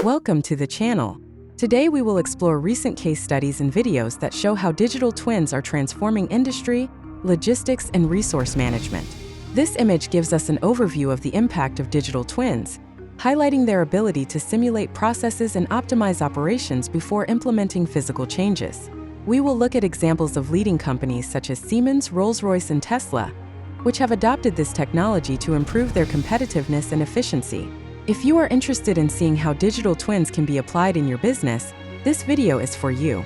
Welcome to the channel. Today we will explore recent case studies and videos that show how digital twins are transforming industry, logistics, and resource management. This image gives us an overview of the impact of digital twins, highlighting their ability to simulate processes and optimize operations before implementing physical changes. We will look at examples of leading companies such as Siemens, Rolls-Royce, and Tesla, which have adopted this technology to improve their competitiveness and efficiency. If you are interested in seeing how digital twins can be applied in your business, this video is for you.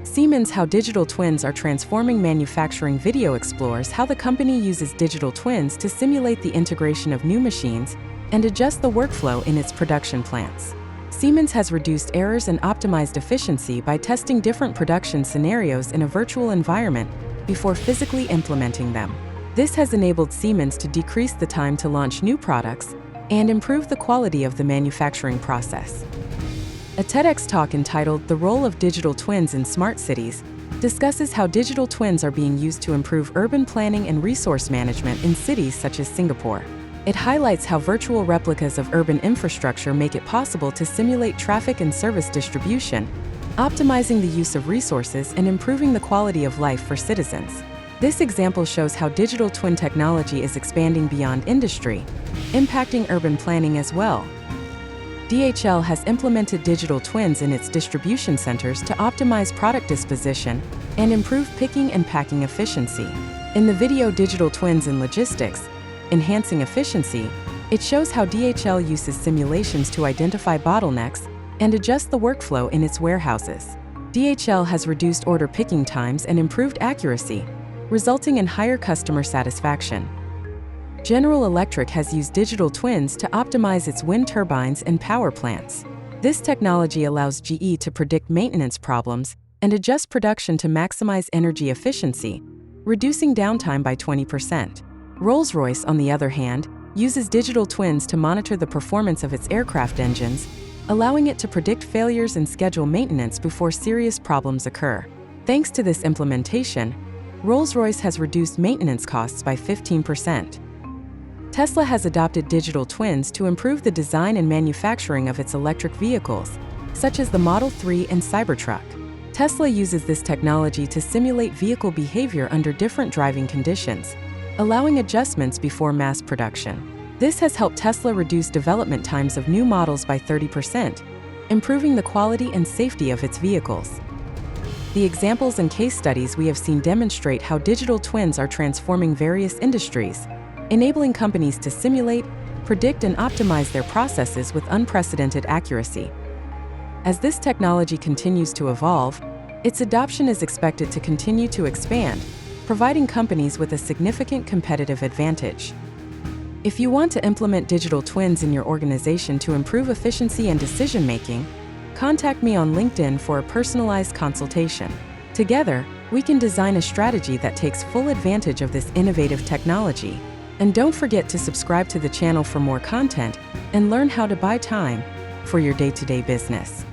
Siemens: How Digital Twins Are Transforming Manufacturing. Video explores how the company uses digital twins to simulate the integration of new machines and adjust the workflow in its production plants. Siemens has reduced errors and optimized efficiency by testing different production scenarios in a virtual environment before physically implementing them. This has enabled Siemens to decrease the time to launch new products and improve the quality of the manufacturing process. A TEDx talk entitled "The Role of Digital Twins in Smart Cities" discusses how digital twins are being used to improve urban planning and resource management in cities such as Singapore. It highlights how virtual replicas of urban infrastructure make it possible to simulate traffic and service distribution, optimizing the use of resources and improving the quality of life for citizens. This example shows how digital twin technology is expanding beyond industry, impacting urban planning as well. DHL has implemented digital twins in its distribution centers to optimize product disposition and improve picking and packing efficiency. In the video "Digital Twins in Logistics: Enhancing Efficiency," it shows how DHL uses simulations to identify bottlenecks and adjust the workflow in its warehouses. DHL has reduced order picking times and improved accuracy, resulting in higher customer satisfaction. General Electric has used digital twins to optimize its wind turbines and power plants. This technology allows GE to predict maintenance problems and adjust production to maximize energy efficiency, reducing downtime by 20%. Rolls-Royce, on the other hand, uses digital twins to monitor the performance of its aircraft engines, allowing it to predict failures and schedule maintenance before serious problems occur. Thanks to this implementation, Rolls-Royce has reduced maintenance costs by 15%. Tesla has adopted digital twins to improve the design and manufacturing of its electric vehicles, such as the Model 3 and Cybertruck. Tesla uses this technology to simulate vehicle behavior under different driving conditions, allowing adjustments before mass production. This has helped Tesla reduce development times of new models by 30%, improving the quality and safety of its vehicles. The examples and case studies we have seen demonstrate how digital twins are transforming various industries, enabling companies to simulate, predict, and optimize their processes with unprecedented accuracy. As this technology continues to evolve, its adoption is expected to continue to expand, providing companies with a significant competitive advantage. If you want to implement digital twins in your organization to improve efficiency and decision-making, contact me on LinkedIn for a personalized consultation. Together, we can design a strategy that takes full advantage of this innovative technology. And don't forget to subscribe to the channel for more content and learn how to buy time for your day-to-day business.